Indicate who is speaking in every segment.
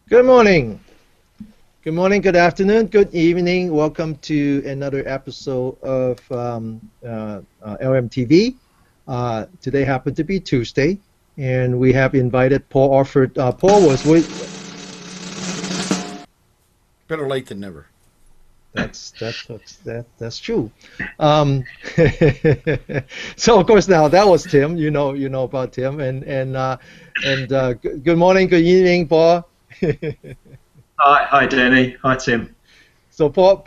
Speaker 1: Good morning. Good morning, good afternoon, good evening. Welcome to another episode of LMTV. Today happened to be Tuesday, and we have invited Paul Offord. Paul was with.
Speaker 2: Better late than never.
Speaker 1: That's true. Um, so of course now that was Tim. You know about Tim, and good morning, good evening, Paul.
Speaker 3: Hi, Danny. Hi, Tim.
Speaker 1: So Paul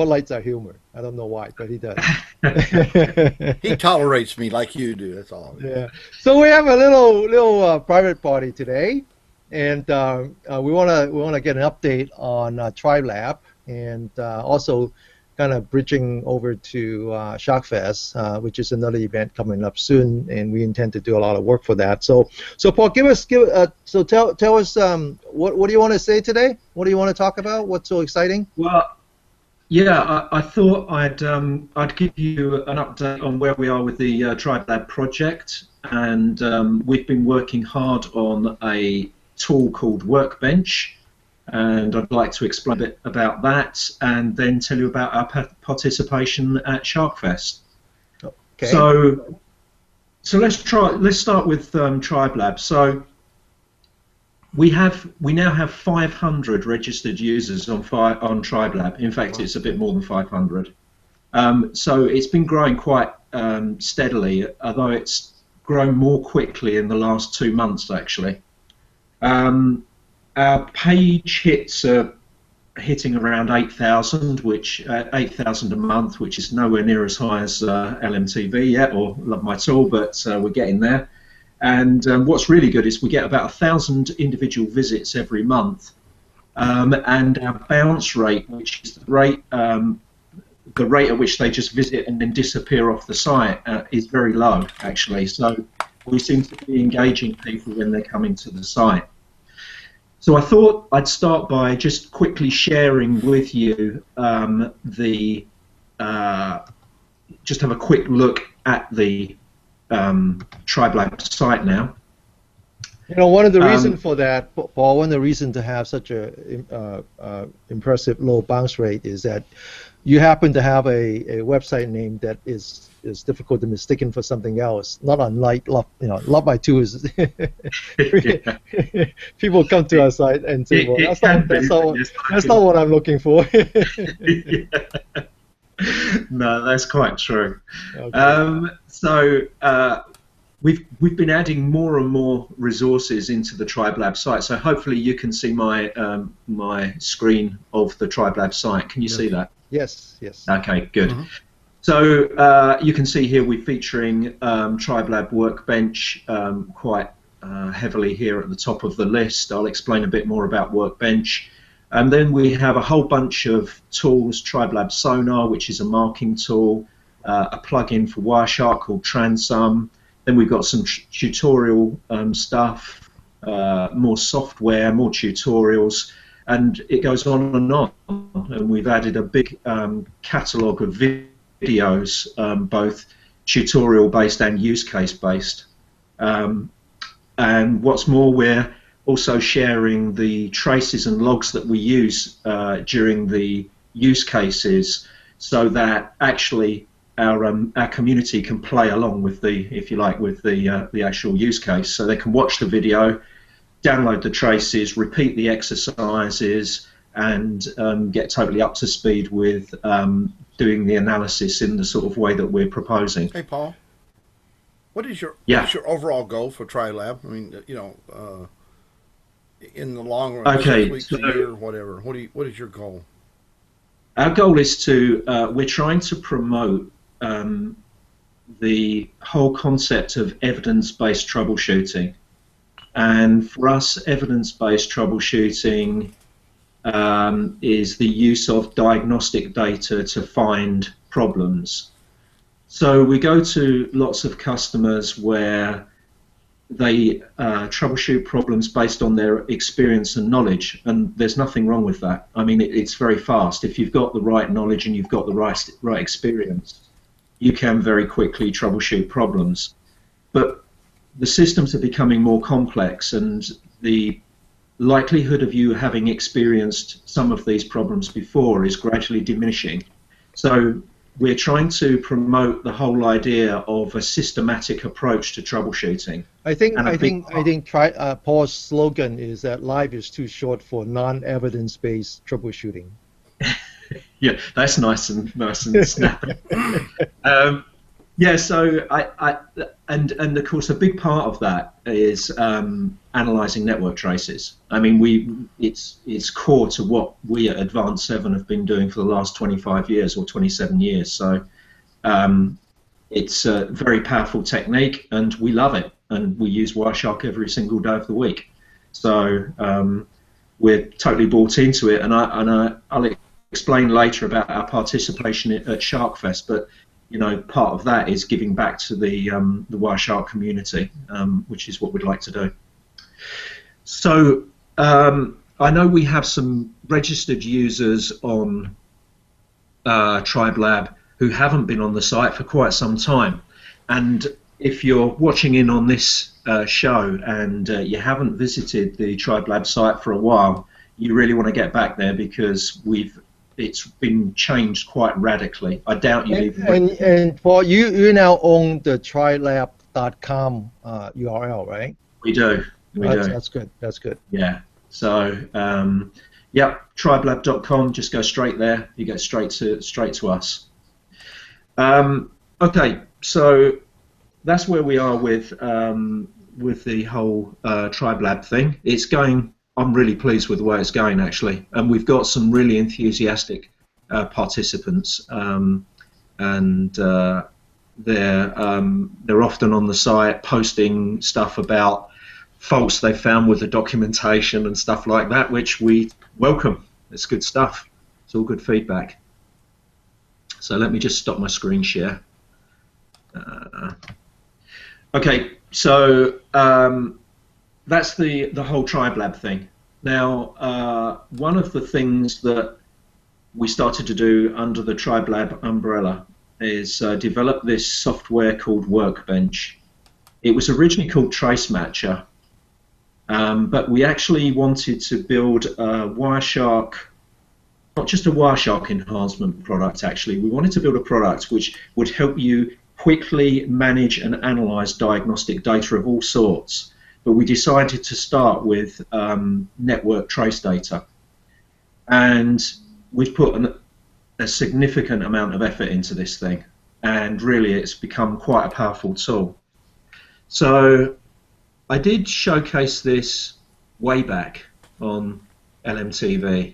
Speaker 1: likes our humor. I don't know why, but he does.
Speaker 2: He tolerates me like you do. That's all.
Speaker 1: Yeah. So we have a little private party today, and we wanna get an update on TribeLab, and also kind of bridging over to SharkFest, which is another event coming up soon, and we intend to do a lot of work for that. So Paul, tell us what do you want to say today? What do you want to talk about? What's so exciting?
Speaker 3: Well, yeah, I thought I'd give you an update on where we are with the TribeLab project, and we've been working hard on a tool called Workbench, and I'd like to explain a bit about that, and then tell you about our participation at SharkFest.
Speaker 1: Okay.
Speaker 3: So let's start with TribeLab. So we now have 500 registered users on TribeLab. In fact, it's a bit more than 500. So it's been growing quite steadily, although it's grown more quickly in the last 2 months actually. Our page hits are hitting around 8,000, which 8,000 a month, which is nowhere near as high as LMTV yet, or Love My Tool, but we're getting there. And what's really good is we get about 1,000 individual visits every month, and our bounce rate, which is the rate at which they just visit and then disappear off the site, is very low actually. So we seem to be engaging people when they're coming to the site. So I thought I'd start by just quickly sharing with you just have a quick look at the TribeLab site now.
Speaker 1: You know, one of the reasons for that, Paul, one of the reasons to have such a impressive low bounce rate is that you happen to have a website name that is difficult to mistaken for something else. Not unlike Love My Tool is. People come to our site and say, "Well, that's not what I'm looking for."
Speaker 3: No, that's quite true.
Speaker 1: Okay.
Speaker 3: We've been adding more and more resources into the TribeLab site. So hopefully you can see my my screen of the TribeLab site. Can you see that?
Speaker 1: Yes.
Speaker 3: Okay, good.
Speaker 2: Mm-hmm.
Speaker 3: So you can see here we're featuring TribeLab Workbench quite heavily here at the top of the list. I'll explain a bit more about Workbench. And then we have a whole bunch of tools, TribeLab Sonar, which is a marking tool, a plugin for Wireshark called Transum. Then we've got some tutorial stuff, more software, more tutorials, and it goes on and on. And we've added a big catalogue of videos, both tutorial-based and use case-based. And what's more, we're also sharing the traces and logs that we use during the use cases, so that actually our community can play along with the, if you like, with the actual use case. So they can watch the video, download the traces, repeat the exercises, and get totally up to speed with doing the analysis in the sort of way that we're proposing.
Speaker 2: Hey, Paul. What is your overall goal for TribeLab? I mean, you know, in the long run,
Speaker 3: Okay,
Speaker 2: 6 weeks, a year, whatever. What is your goal?
Speaker 3: Our goal is to we're trying to promote the whole concept of evidence-based troubleshooting, and for us, evidence-based troubleshooting is the use of diagnostic data to find problems. So we go to lots of customers where they troubleshoot problems based on their experience and knowledge, and there's nothing wrong with that. I mean, it's very fast. If you've got the right knowledge and you've got the right experience, you can very quickly troubleshoot problems. But the systems are becoming more complex, and the likelihood of you having experienced some of these problems before is gradually diminishing. So we're trying to promote the whole idea of a systematic approach to troubleshooting.
Speaker 1: I think Paul's slogan is that life is too short for non-evidence-based troubleshooting.
Speaker 3: Yeah, that's nice and snappy. Yeah, so and of course a big part of that is analysing network traces. I mean, it's core to what we at Advanced 7 have been doing for the last 25 years or 27 years. So it's a very powerful technique, and we love it, and we use Wireshark every single day of the week. So we're totally bought into it, and I'll explain later about our participation at SharkFest, but you know, part of that is giving back to the Wireshark community, which is what we'd like to do. So I know we have some registered users on TribeLab who haven't been on the site for quite some time, and if you're watching in on this show and you haven't visited the TribeLab site for a while, you really want to get back there, because it's been changed quite radically. I doubt you even.
Speaker 1: And Paul, you now own the TribeLab.com URL, right?
Speaker 3: We do.
Speaker 1: That's good. That's good.
Speaker 3: Yeah. So, yeah, TribeLab.com. Just go straight there. You go straight to us. Okay. So that's where we are with the whole TribeLab thing. It's going. I'm really pleased with the way it's going, actually, and we've got some really enthusiastic participants, and they're often on the site posting stuff about faults they found with the documentation and stuff like that, which we welcome. It's good stuff. It's all good feedback. So let me just stop my screen share. Okay, so that's the whole TribeLab thing. Now, one of the things that we started to do under the TribeLab umbrella is develop this software called Workbench. It was originally called TraceMatcher, but we actually wanted to build a Wireshark, not just a Wireshark enhancement product, actually. We wanted to build a product which would help you quickly manage and analyze diagnostic data of all sorts. But we decided to start with network trace data, and we've put a significant amount of effort into this thing, and really it's become quite a powerful tool. So I did showcase this way back on LMTV,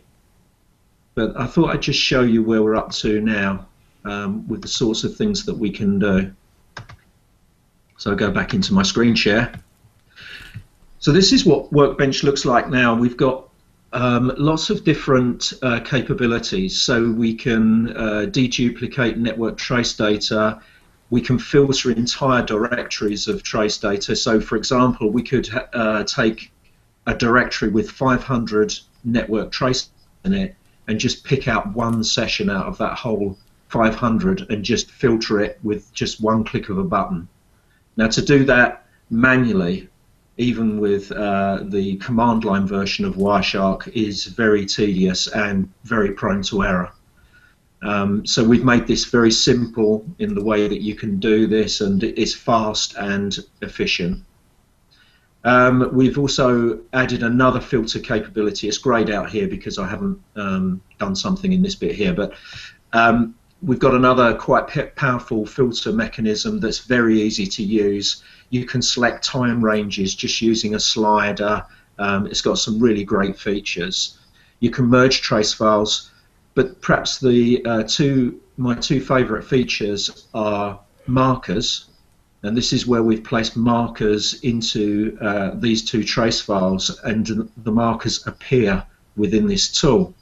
Speaker 3: but I thought I'd just show you where we're up to now with the sorts of things that we can do. So I'll go back into my screen share. So this is what Workbench looks like now. We've got lots of different capabilities. So we can deduplicate network trace data. We can filter entire directories of trace data. So for example, we could take a directory with 500 network trace in it and just pick out one session out of that whole 500 and just filter it with just one click of a button. Now, to do that manually, even with the command line version of Wireshark, is very tedious and very prone to error. So we've made this very simple in the way that you can do this, and it's fast and efficient. We've also added another filter capability. It's grayed out here because I haven't done something in this bit here, but we've got another quite powerful filter mechanism that's very easy to use. You can select time ranges just using a slider. It's got some really great features. You can merge trace files, but perhaps my two favorite features are markers, and this is where we've placed markers into these two trace files, and the markers appear within this tool.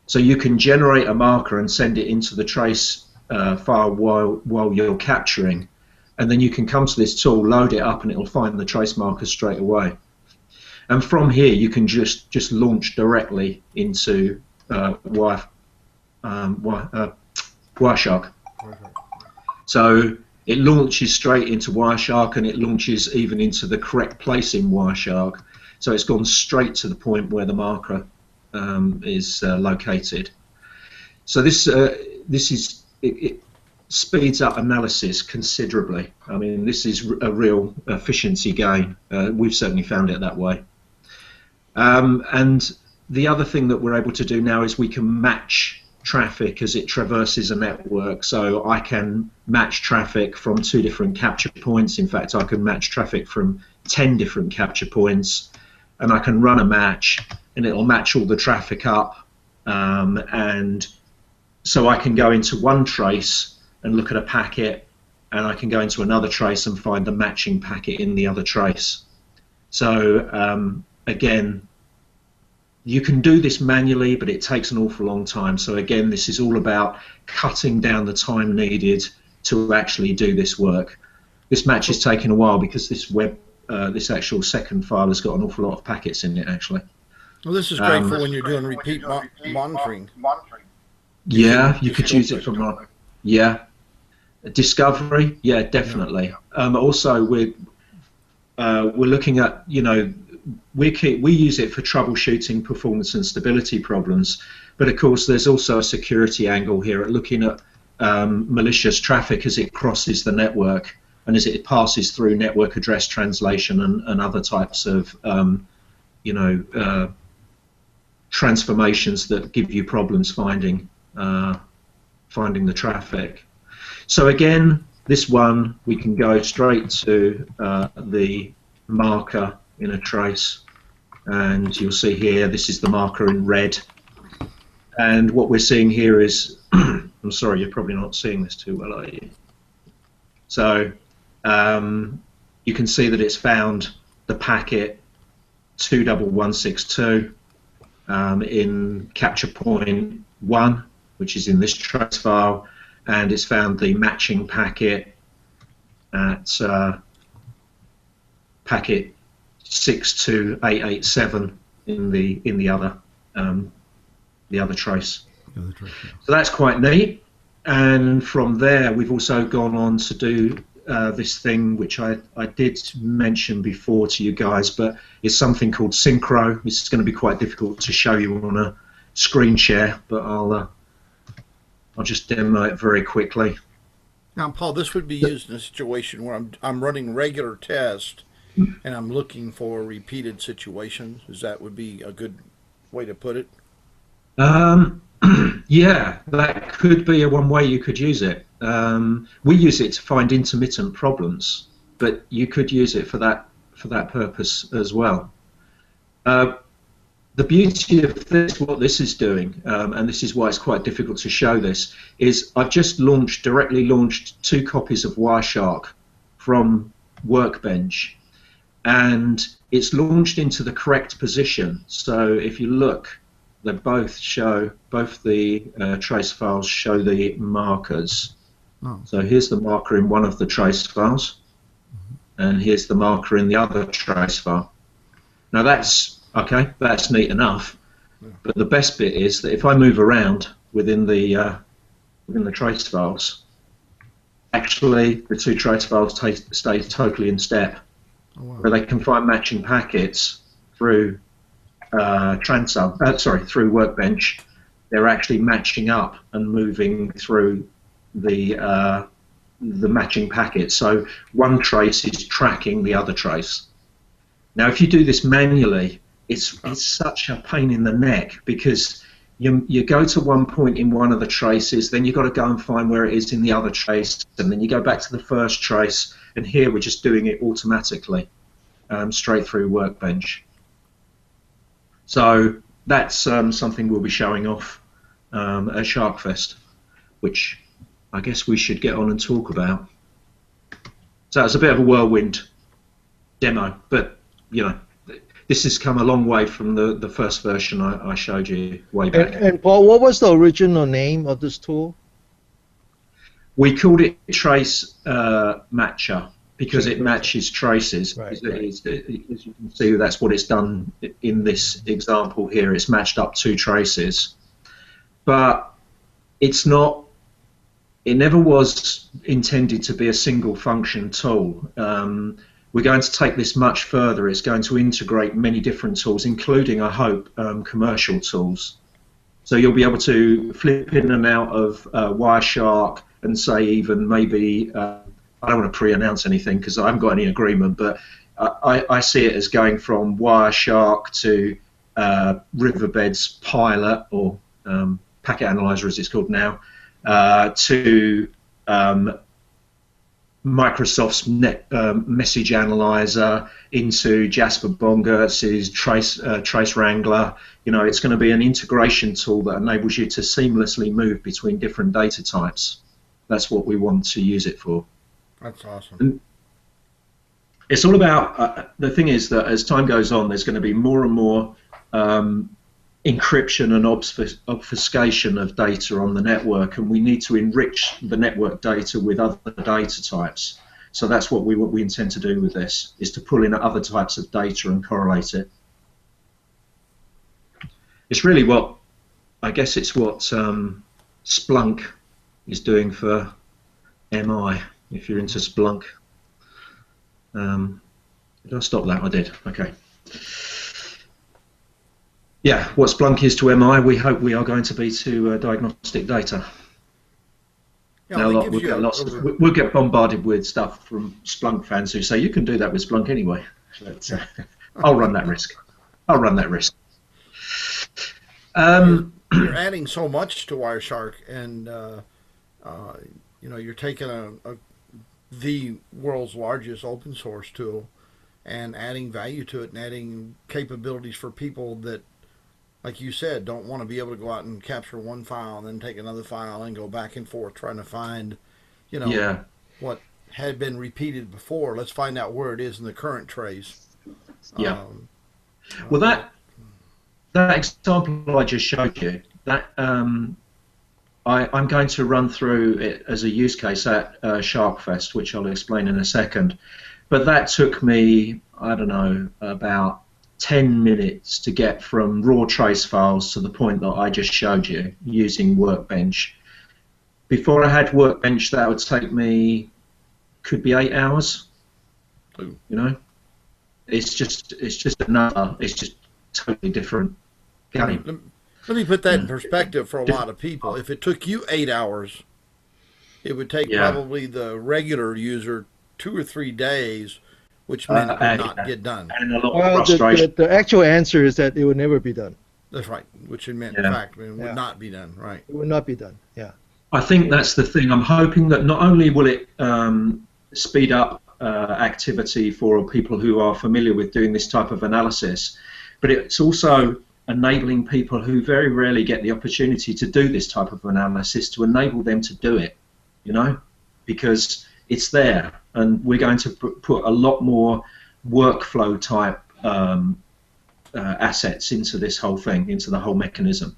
Speaker 3: So you can generate a marker and send it into the trace file while you're capturing, and then you can come to this tool, load it up, and it'll find the trace markers straight away. And from here, you can just launch directly into Wireshark. So it launches straight into Wireshark, and it launches even into the correct place in Wireshark. So it's gone straight to the point where the marker is located. So this it speeds up analysis considerably. I mean, this is a real efficiency gain. We've certainly found it that way. And the other thing that we're able to do now is we can match traffic as it traverses a network. So I can match traffic from 2 different capture points. In fact, I can match traffic from 10 different capture points, and I can run a match, and it'll match all the traffic up. And so I can go into one trace and look at a packet, and I can go into another trace and find the matching packet in the other trace. So again, you can do this manually, but it takes an awful long time. So again, this is all about cutting down the time needed to actually do this work. This match is taking a while because this actual second file has got an awful lot of packets in it, actually.
Speaker 2: Well, this is great for when you're doing repeat monitoring.
Speaker 3: Yeah, you could use it for discovery. Yeah, definitely. Also, we're looking at, you know, we use it for troubleshooting performance and stability problems, but of course there's also a security angle here at looking at malicious traffic as it crosses the network and as it passes through network address translation and other types of you know, transformations that give you problems finding the traffic. So again, this one we can go straight to the marker in a trace, and you'll see here this is the marker in red, and what we're seeing here is I'm sorry, you're probably not seeing this too well, are you? So you can see that it's found the packet 21162 in capture point 1, which is in this trace file, and it's found the matching packet at packet 62887 in the other trace. So that's quite neat. And from there, we've also gone on to do this thing which I did mention before to you guys, but it's something called synchro. This is going to be quite difficult to show you on a screen share, but I'll just demo it very quickly.
Speaker 2: Now, Paul, this would be used in a situation where I'm running regular tests and I'm looking for repeated situations. That would be a good way to put it?
Speaker 3: Yeah, that could be one way you could use it. We use it to find intermittent problems, but you could use it for that purpose as well. The beauty of this, what this is doing, and this is why it's quite difficult to show this, is I've just directly launched 2 copies of Wireshark from Workbench, and it's launched into the correct position. So if you look, they both the trace files show the markers.
Speaker 2: Oh.
Speaker 3: So here's the marker in one of the trace files, and here's the marker in the other trace file. Now that's okay, that's neat enough, but the best bit is that if I move around within the trace files, actually the 2 trace files stay totally in step.
Speaker 2: Oh, wow.
Speaker 3: Where they can find matching packets through through Workbench. They're actually matching up and moving through the matching packets. So one trace is tracking the other trace. Now, if you do this manually, it's such a pain in the neck, because you go to one point in one of the traces, then you've got to go and find where it is in the other trace, and then you go back to the first trace, and here we're just doing it automatically, straight through Workbench. So that's something we'll be showing off at SharkFest, which I guess we should get on and talk about. So it's a bit of a whirlwind demo, but you know, this has come a long way from the first version I showed you way back.
Speaker 1: And Paul, what was the original name of this tool?
Speaker 3: We called it Trace Matcher because it matches traces.
Speaker 1: Right.
Speaker 3: As you can see, that's what it's done in this example here. It's matched up 2 traces, but it's not. It never was intended to be a single function tool. we're going to take this much further. It's going to integrate many different tools, including, I hope, commercial tools. So you'll be able to flip in and out of Wireshark and say even maybe, I don't want to pre-announce anything because I haven't got any agreement, but I see it as going from Wireshark to Riverbed's Pilot, or Packet Analyzer as it's called now, to Microsoft's Message Analyzer, into Jasper Bongert's Trace Wrangler. You know, it's going to be an integration tool that enables you to seamlessly move between different data types. That's what we want to use it for.
Speaker 2: That's awesome.
Speaker 3: And it's all about, the thing is that as time goes on, there's going to be more and more encryption and obfuscation of data on the network, and we need to enrich the network data with other data types. So that's what we intend to do with this, is to pull in other types of data and correlate it. It's really what, I guess it's what Splunk is doing for MI, if you're into Splunk. Did I stop that? I did. Okay. Yeah, what Splunk is to MI, we hope we are going to be to diagnostic data.
Speaker 2: Yeah,
Speaker 3: Now, we'll get bombarded with stuff from Splunk fans who say you can do that with Splunk anyway. But, I'll run that risk. I'll run that risk.
Speaker 2: You're adding so much to Wireshark, and you know, you're taking the world's largest open source tool and adding value to it and adding capabilities for people that, like you said, don't want to be able to go out and capture one file and then take another file and go back and forth trying to find, you know, what had been repeated before. Let's find out where it is in the current trace.
Speaker 3: Yeah. Well, that example I just showed you, that I'm going to run through it as a use case at SharkFest, which I'll explain in a second. But that took me, I don't know, about 10 minutes to get from raw trace files to the point that I just showed you using Workbench. Before I had Workbench, that would take me, could be 8 hours. You know, it's just totally different game.
Speaker 2: Let me put that in perspective for a lot of people. If it took you 8 hours, it would take probably the regular user 2 or 3 days, which meant it would not get done.
Speaker 3: And a lot of frustration.
Speaker 1: The actual answer is that it would never be done.
Speaker 2: That's right, which it meant, in fact, it would not be done, right?
Speaker 1: It would not be done, yeah.
Speaker 3: I think that's the thing. I'm hoping that not only will it speed up activity for people who are familiar with doing this type of analysis, but it's also enabling people who very rarely get the opportunity to do this type of analysis to enable them to do it, you know, because it's there, and we're going to put a lot more workflow type assets into this whole thing, into the whole mechanism.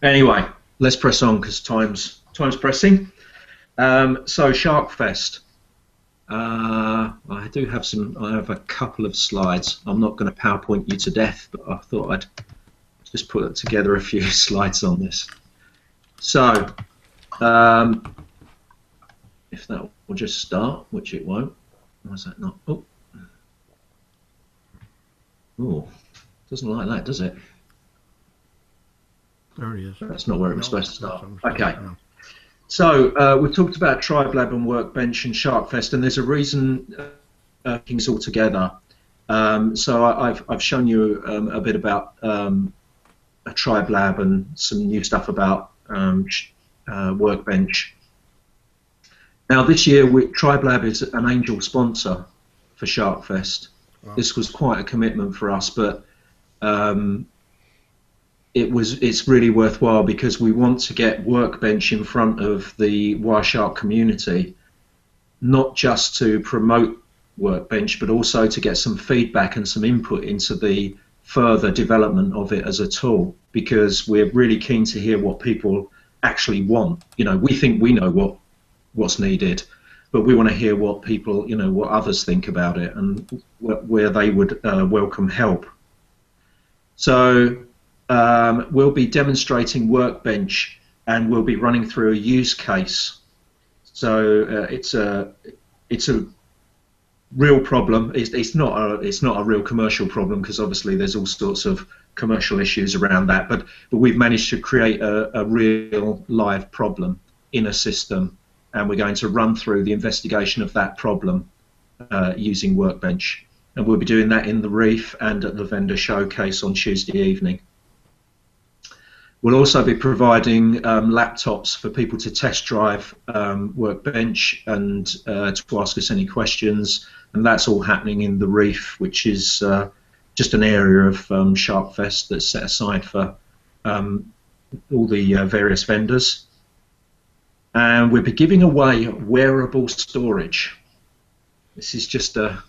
Speaker 3: Anyway, let's press on because time's pressing. So SharkFest. I do have I have a couple of slides. I'm not going to PowerPoint you to death, but I thought I'd just put together a few slides on this. So, if that will just start, which it won't. Why is that not? Oh, doesn't like that, does it?
Speaker 2: There it is.
Speaker 3: That's not where it was supposed to start. Okay. So we've talked about TribeLab and Workbench and SharkFest, and there's a reason things all together. So I've shown you a bit about a TribeLab and some new stuff about Workbench. Now this year, TribeLab is an angel sponsor for SharkFest. Wow. This was quite a commitment for us, but it's really worthwhile because we want to get Workbench in front of the Wireshark community, not just to promote Workbench, but also to get some feedback and some input into the further development of it as a tool, because we're really keen to hear what people actually want. You know, we think we know what's needed, but we want to hear what people, you know, what others think about it and where they would welcome help. So we'll be demonstrating Workbench, and we'll be running through a use case. So it's a real problem. It's not a real commercial problem because obviously there's all sorts of commercial issues around that. But we've managed to create a real live problem in a system, and we're going to run through the investigation of that problem using Workbench. And we'll be doing that in the Reef and at the vendor showcase on Tuesday evening. We'll also be providing laptops for people to test drive Workbench and to ask us any questions, and that's all happening in the Reef, which is just an area of SharkFest that's set aside for all the various vendors. And we'll be giving away wearable storage. This is just a...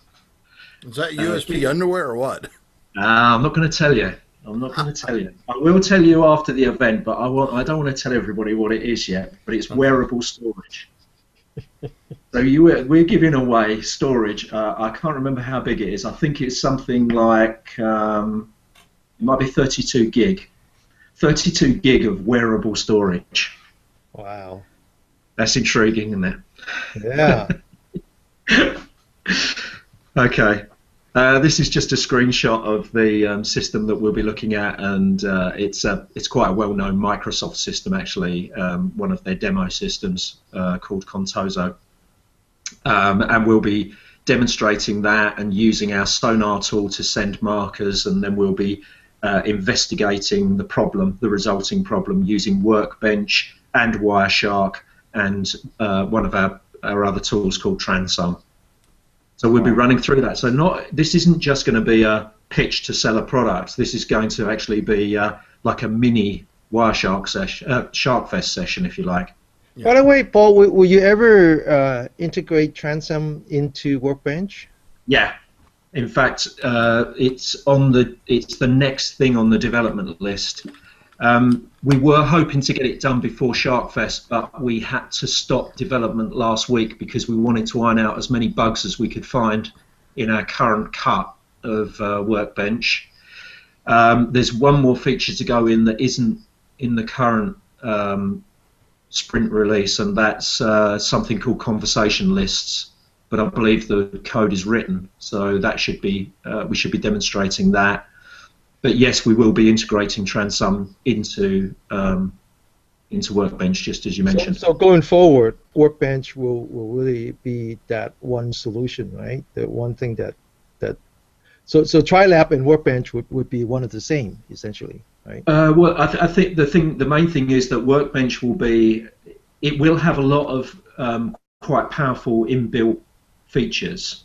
Speaker 2: Is that USB underwear or what?
Speaker 3: I'm not going to tell you. I'm not going to tell you. I will tell you after the event, but I don't want to tell everybody what it is yet. But it's wearable storage. So we're giving away storage. I can't remember how big it is. I think it's something like it might be 32 gig. 32 gig of wearable storage.
Speaker 1: Wow.
Speaker 3: That's intriguing, isn't it?
Speaker 1: Yeah.
Speaker 3: Okay. This is just a screenshot of the system that we'll be looking at, and it's quite a well-known Microsoft system, actually, one of their demo systems called Contoso. And we'll be demonstrating that and using our sonar tool to send markers, and then we'll be investigating the problem, the resulting problem, using Workbench and Wireshark and one of our other tools called Transum. So we'll be running through that. So this isn't just going to be a pitch to sell a product. This is going to actually be like a mini Wireshark session, SharkFest session, if you like.
Speaker 1: Yeah. By the way, Paul, will you ever integrate Transum into Workbench?
Speaker 3: Yeah. In fact, it's the next thing on the development list. We were hoping to get it done before SharkFest, but we had to stop development last week because we wanted to iron out as many bugs as we could find in our current cut of Workbench. There's one more feature to go in that isn't in the current sprint release, and that's something called conversation lists. But I believe the code is written, so that should be we should be demonstrating that. But yes, we will be integrating Transum into Workbench, just as you mentioned.
Speaker 1: So going forward, Workbench will really be that one solution, right? The one thing that so TribeLab and Workbench would be one of the same, essentially, right?
Speaker 3: Well, I think the main thing is that Workbench will have a lot of quite powerful inbuilt features,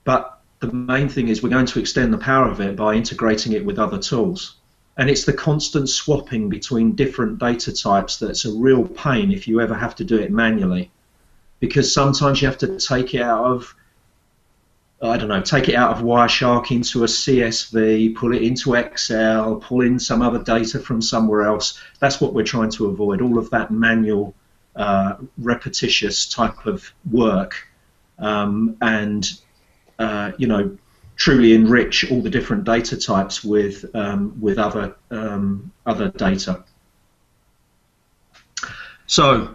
Speaker 3: but the main thing is we're going to extend the power of it by integrating it with other tools. And it's the constant swapping between different data types that's a real pain if you ever have to do it manually. Because sometimes you have to take it out of, take it out of Wireshark into a CSV, pull it into Excel, pull in some other data from somewhere else. That's what we're trying to avoid, all of that manual, repetitious type of work. Truly enrich all the different data types with other data. So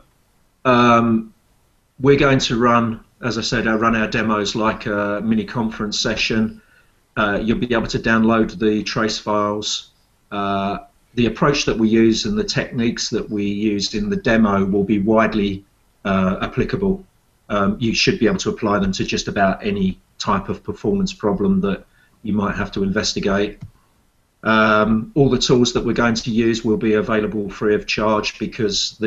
Speaker 3: we're going to run, as I said, run our demos like a mini conference session. You'll be able to download the trace files. The approach that we use and the techniques that we used in the demo will be widely applicable. You should be able to apply them to just about any type of performance problem that you might have to investigate. All the tools that we're going to use will be available free of charge because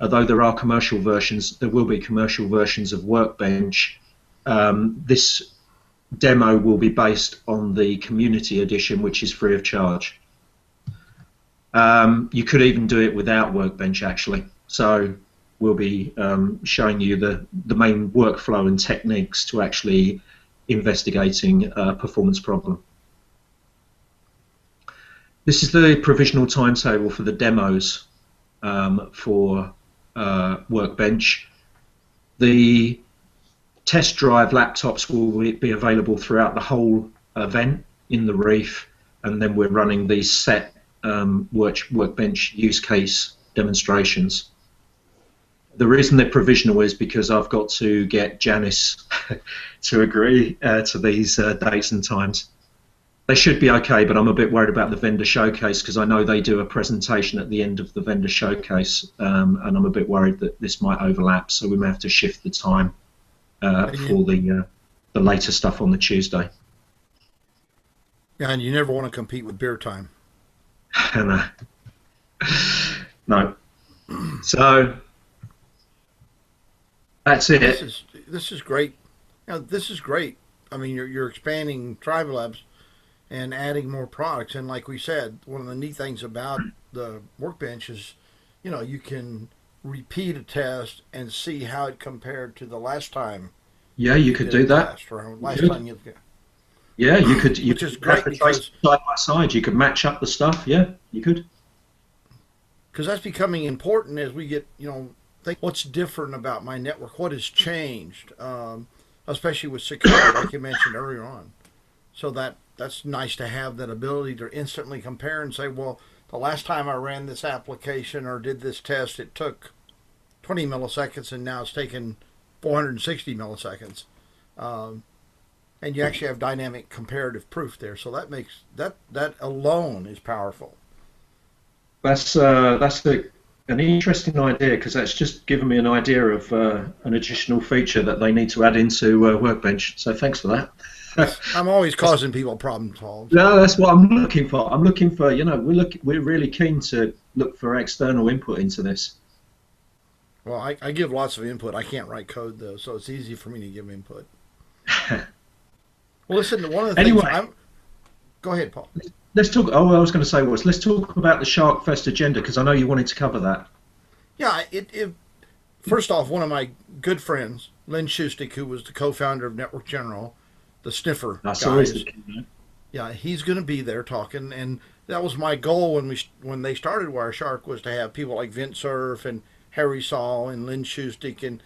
Speaker 3: although there are commercial versions, there will be commercial versions of Workbench. This demo will be based on the community edition, which is free of charge. You could even do it without Workbench, actually. So we'll be showing you the main workflow and techniques to actually investigating a performance problem. This is the provisional timetable for the demos for Workbench. The test drive laptops will be available throughout the whole event in the Reef, and then we're running these set Workbench use case demonstrations. The reason they're provisional is because I've got to get Janice to agree to these dates and times. They should be okay, but I'm a bit worried about the vendor showcase because I know they do a presentation at the end of the vendor showcase, and I'm a bit worried that this might overlap, so we may have to shift the time for the later stuff on the Tuesday.
Speaker 2: Yeah, and you never want to compete with beer time.
Speaker 3: No. So that's it.
Speaker 2: This is great. This is great. I mean, you're expanding TribeLabs and adding more products. And like we said, one of the neat things about the Workbench is, you can repeat a test and see how it compared to the last time.
Speaker 3: Yeah, you could do that. Yeah, you could.
Speaker 2: Which is great because
Speaker 3: side by side, you could match up the stuff. Yeah, you could.
Speaker 2: Because that's becoming important as we get, think what's different about my network, what has changed, especially with security, like you mentioned earlier on. So that's nice to have that ability to instantly compare and say, well, the last time I ran this application or did this test, it took 20 milliseconds, and now it's taken 460 milliseconds. And you actually have dynamic comparative proof there. So that makes that alone is powerful.
Speaker 3: That's an interesting idea because that's just given me an idea of an additional feature that they need to add into Workbench. So thanks for that.
Speaker 2: I'm always causing people problem solve.
Speaker 3: No, that's what I'm looking for. I'm looking for, we're really keen to look for external input into this.
Speaker 2: Well, I give lots of input. I can't write code though, so it's easy for me to give input. Well, listen, one of the things.
Speaker 3: Anyway,
Speaker 2: go ahead, Paul.
Speaker 3: Let's talk. Oh, I was going to say let's talk about the Shark Fest agenda because I know you wanted to cover that.
Speaker 2: Yeah. First off, one of my good friends, Lynn Schustic, who was the co-founder of Network General, the sniffer guys. Yeah, he's going to be there talking, and that was my goal when they started Wireshark was to have people like Vint Cerf and Harry Saul and Lynn Schustic and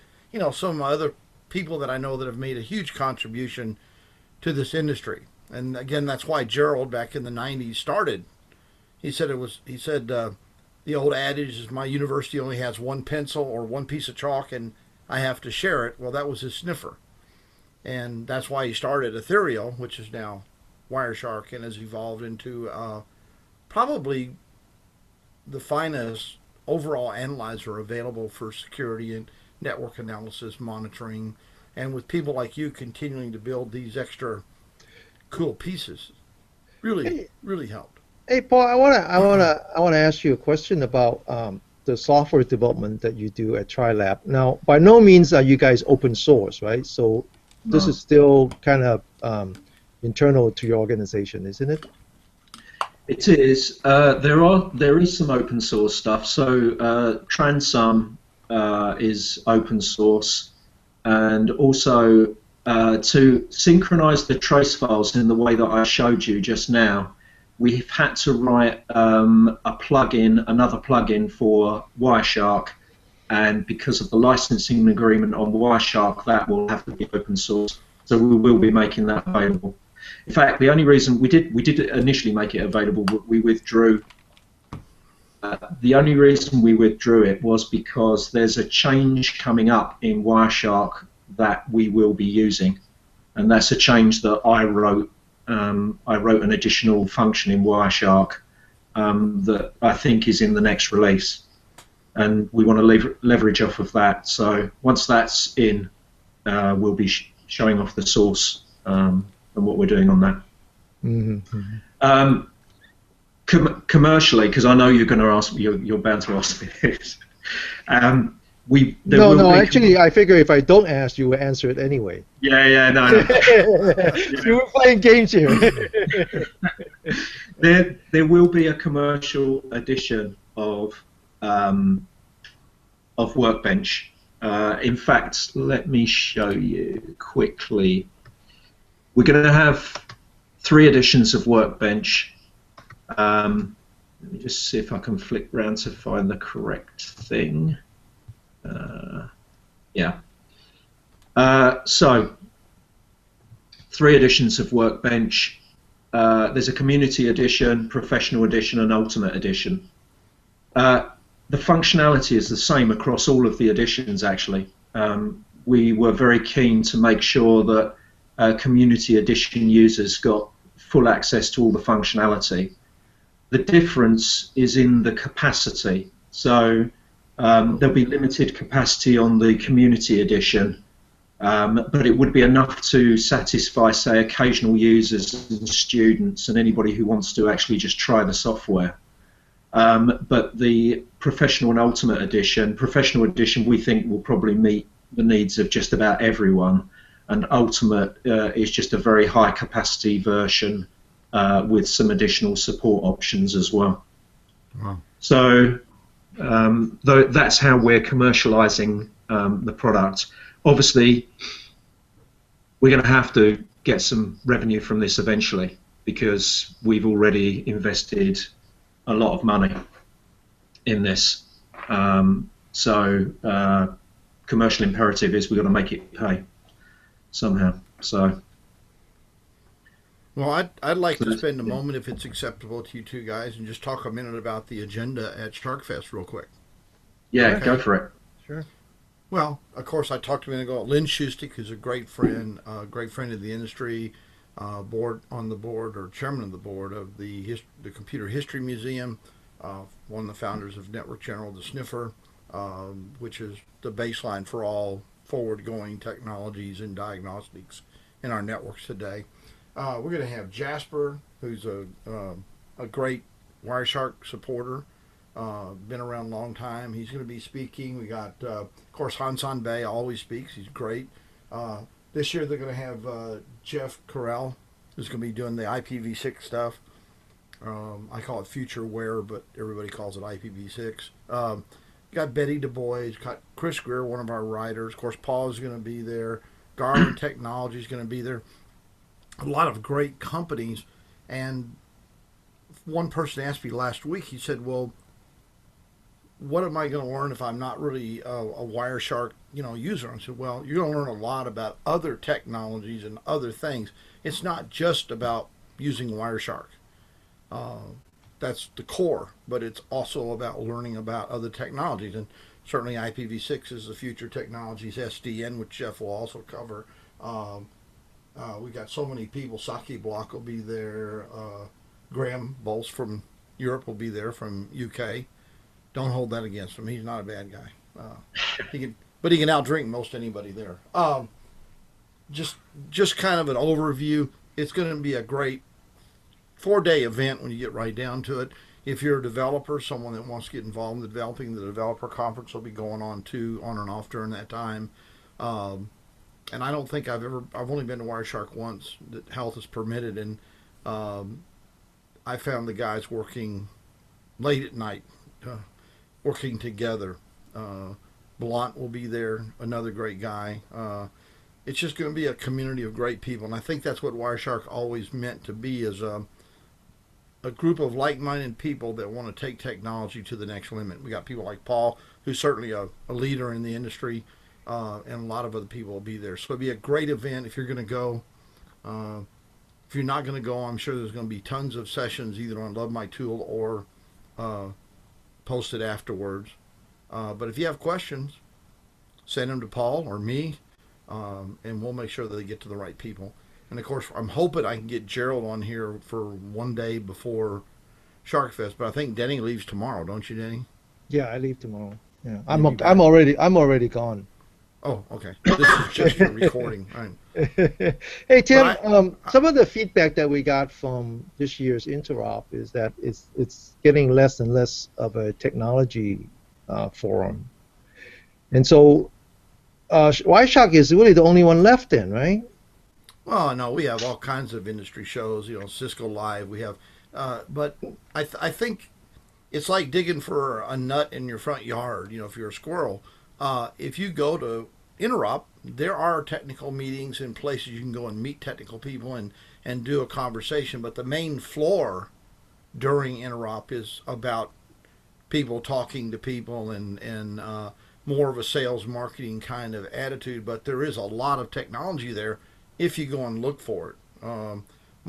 Speaker 2: some other people that I know that have made a huge contribution to this industry. And again, that's why Gerald back in the 90s started. He said the old adage is my university only has one pencil or one piece of chalk and I have to share it. Well, that was his sniffer. And that's why he started Ethereal, which is now Wireshark and has evolved into probably the finest overall analyzer available for security and network analysis monitoring. And with people like you continuing to build these extra cool pieces, really helped.
Speaker 1: Hey, Paul, I wanna ask you a question about the software development that you do at TribeLab. Now, by no means are you guys open source, right? So this is still kind of internal to your organization, isn't it?
Speaker 3: It is. There is some open source stuff. So Transum is open source, and also to synchronize the trace files in the way that I showed you just now, we've had to write another plugin for Wireshark, and because of the licensing agreement on Wireshark, that will have to be open source. So we will be making that available. In fact, the only reason we did initially make it available, we withdrew. The only reason we withdrew it was because there's a change coming up in Wireshark that we will be using, and that's a change that I wrote. I wrote an additional function in Wireshark that I think is in the next release, and we want to leverage off of that. So once that's in, we'll be showing off the source and what we're doing on that. Mm-hmm. Commercially, because I know you're going to ask, you're bound to ask me this.
Speaker 1: Actually, I figure if I don't ask, you will answer it anyway.
Speaker 3: No.
Speaker 1: You were playing games here.
Speaker 3: There will be a commercial edition of Workbench. In fact, let me show you quickly. We're going to have 3 editions of Workbench. Let me just see if I can flick round to find the correct thing. So 3 editions of Workbench. There's a community edition, professional edition, and ultimate edition. the functionality is the same across all of the editions, actually. We were very keen to make sure that community edition users got full access to all the functionality. The difference is in the capacity. So there'll be limited capacity on the community edition, but it would be enough to satisfy, say, occasional users and students and anybody who wants to actually just try the software. But the professional and ultimate edition, we think will probably meet the needs of just about everyone, and ultimate is just a very high capacity version with some additional support options as well.
Speaker 2: Wow.
Speaker 3: So that's how we're commercializing the product. Obviously, we're going to have to get some revenue from this eventually, because we've already invested a lot of money in this. Commercial imperative is we've got to make it pay somehow. So,
Speaker 2: well, I'd like to spend a moment, if it's acceptable to you two guys, and just talk a minute about the agenda at SharkFest real quick.
Speaker 3: Yeah,
Speaker 2: okay.
Speaker 3: Go for it.
Speaker 1: Sure.
Speaker 2: Well, of course, I talked a minute ago about Lynn Schustic, who's a great friend of the industry, chairman of the board of the Computer History Museum, one of the founders of Network General, the Sniffer, which is the baseline for all forward-going technologies and diagnostics in our networks today. We're going to have Jasper, who's a great Wireshark supporter, been around a long time. He's going to be speaking. We got, of course, Hansan Bey always speaks. He's great. This year they're going to have Jeff Carell, who's going to be doing the IPv6 stuff. I call it future wear, but everybody calls it IPv6. Got Betty Du Bois, got Chris Greer, one of our writers. Of course, Paul is going to be there. Garland Technology is going to be there. A lot of great companies. And one person asked me last week, he said, well, what am I going to learn if I'm not really a Wireshark, user? I said, well, you're going to learn a lot about other technologies and other things. It's not just about using Wireshark. That's the core, but it's also about learning about other technologies, and certainly IPv6 is the future technologies. SDN, which Jeff will also cover. We got so many people. Saki Block will be there. Graham Bolts from Europe will be there, from UK. Don't hold that against him. He's not a bad guy. He can outdrink most anybody there. Just kind of an overview. It's going to be a great 4-day event when you get right down to it. If you're a developer, someone that wants to get involved in developing, the developer conference will be going on too, on and off during that time. And I don't think I've only been to Wireshark once that health is permitted, and I found the guys working late at night, working together. Blunt will be there, another great guy. It's just going to be a community of great people, and I think that's what Wireshark always meant to be, is a group of like-minded people that want to take technology to the next limit. We got people like Paul, who's certainly a leader in the industry, and a lot of other people will be there. So it'll be a great event if you're going to go. If you're not going to go, I'm sure there's going to be tons of sessions either on Love My Tool or posted afterwards. But if you have questions, send them to Paul or me, and we'll make sure that they get to the right people. And of course, I'm hoping I can get Gerald on here for one day before SharkFest. But I think Denny leaves tomorrow, don't you, Denny?
Speaker 1: Yeah, I leave tomorrow. Yeah, I'm already gone.
Speaker 2: Oh, okay. This is just a recording. Right.
Speaker 1: Hey Tim, some of the feedback that we got from this year's Interop is that it's getting less and less of a technology forum, and so Wireshark is really the only one left then, right?
Speaker 2: Well, no, we have all kinds of industry shows. Cisco Live. We have, but I think it's like digging for a nut in your front yard. If you're a squirrel, if you go to Interop, there are technical meetings and places you can go and meet technical people and do a conversation. But the main floor during Interop is about people talking to people and more of a sales marketing kind of attitude. But there is a lot of technology there if you go and look for it.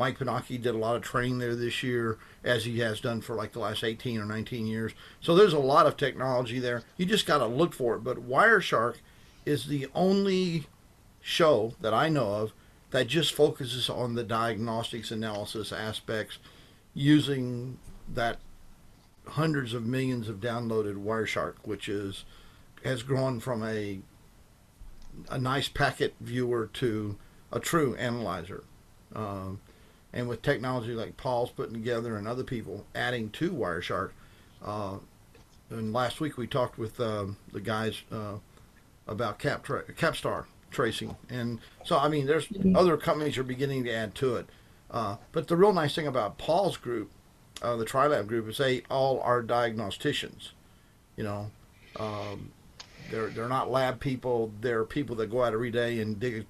Speaker 2: Mike Pinocchi did a lot of training there this year, as he has done for like the last 18 or 19 years. So there's a lot of technology there. You just got to look for it. But Wireshark is the only show that I know of that just focuses on the diagnostics analysis aspects using that hundreds of millions of downloaded Wireshark, which has grown from a nice packet viewer to a true analyzer. And with technology like Paul's putting together and other people adding to Wireshark, and last week we talked with the guys about Capstar tracing, and so I mean, there's other companies are beginning to add to it. But the real nice thing about Paul's group, the TribeLab group, is they all are diagnosticians. You know, they're not lab people. They're people that go out every day and dig,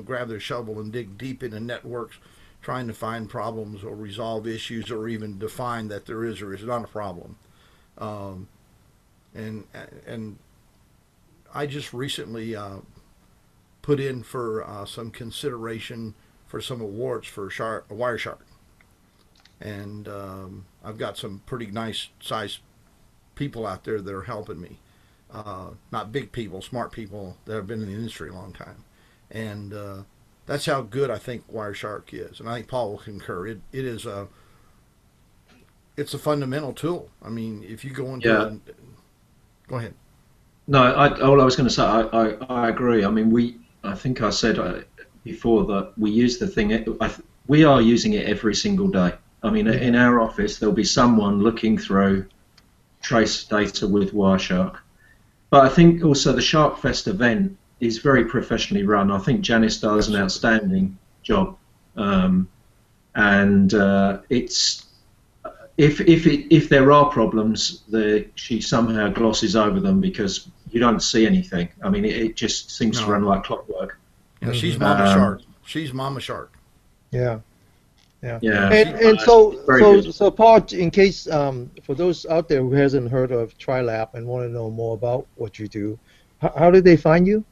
Speaker 2: grab their shovel and dig deep into networks, trying to find problems or resolve issues or even define that there is or is not a problem. And I just recently put in for some consideration for some awards for Wireshark, and I've got some pretty nice sized people out there that are helping me. Not big people, smart people that have been in the industry a long time, and that's how good I think Wireshark is, and I think Paul will concur. It's a fundamental tool. I mean, if you go into go ahead.
Speaker 3: No, all I was going to say, I agree. I mean, I think I said before that we use the thing. We are using it every single day. I mean, in our office, there'll be someone looking through trace data with Wireshark. But I think also the SharkFest event is very professionally run. I think Janice does an outstanding job, and it's if there are problems, she somehow glosses over them because you don't see anything. I mean, it just seems to run like clockwork.
Speaker 2: Yeah, she's Mama Shark. She's Mama Shark.
Speaker 1: Yeah.
Speaker 3: Yeah.
Speaker 1: And so Paul, in case for those out there who hasn't heard of TribeLab and want to know more about what you do, how did they find you?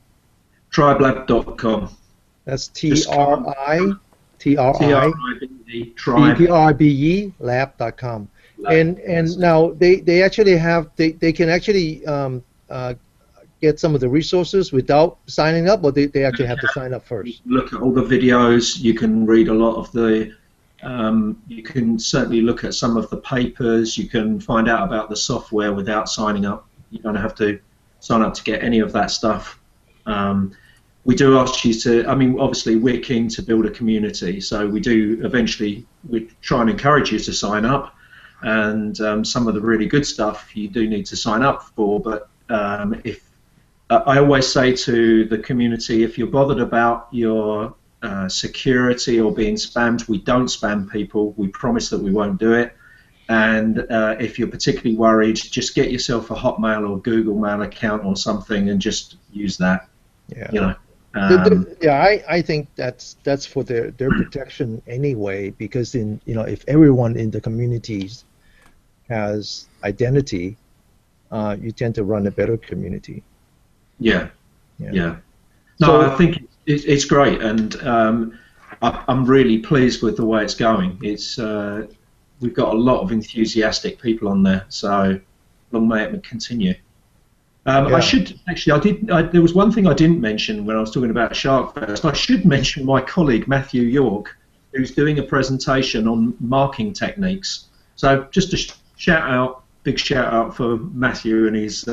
Speaker 3: TribeLab.com.
Speaker 1: That's TRIBE lab.com. And now they actually have they can actually get some of the resources without signing up, or they actually have to sign up first.
Speaker 3: Look at all the videos. You can read a lot of the. You can certainly look at some of the papers. You can find out about the software without signing up. You don't have to sign up to get any of that stuff. We do ask you to, I mean, obviously we're keen to build a community, so we try and encourage you to sign up, and some of the really good stuff you do need to sign up for, but if I always say to the community, if you're bothered about your security or being spammed, we don't spam people. We promise that we won't do it. And if you're particularly worried, just get yourself a Hotmail or Google Mail account or something and just use that.
Speaker 1: Yeah. I think that's for their protection anyway, because if everyone in the communities has identity, you tend to run a better community.
Speaker 3: Yeah. No, I think it's great, and I'm really pleased with the way it's going. We've got a lot of enthusiastic people on there, so long may it continue. I should actually, there was one thing I didn't mention when I was talking about SharkFest. I should mention my colleague Matthew York, who's doing a presentation on marking techniques. So just a big shout out for Matthew and his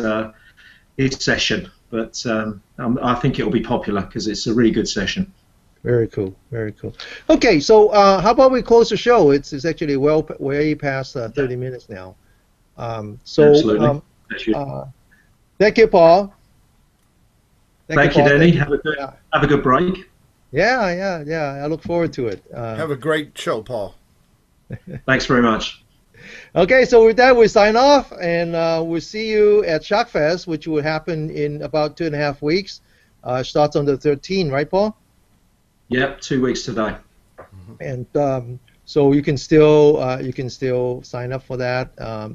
Speaker 3: session. But I think it'll be popular because it's a really good session.
Speaker 1: Very cool, very cool. Okay, so how about we close the show? It's actually way past 30 minutes now.
Speaker 3: Absolutely.
Speaker 1: Thank you, Paul.
Speaker 3: Thank you, Danny. Have a good break.
Speaker 1: Yeah. I look forward to it.
Speaker 2: Have a great show, Paul.
Speaker 3: Thanks very much.
Speaker 1: Okay, so with that, we sign off, and we'll see you at SharkFest, which will happen in about 2.5 weeks. Starts on the 13th, right, Paul?
Speaker 3: Yep, 2 weeks today.
Speaker 1: And so you can still sign up for that.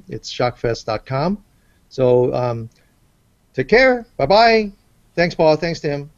Speaker 1: It's sharkfest.com. So take care. Bye-bye. Thanks, Paul. Thanks, Tim.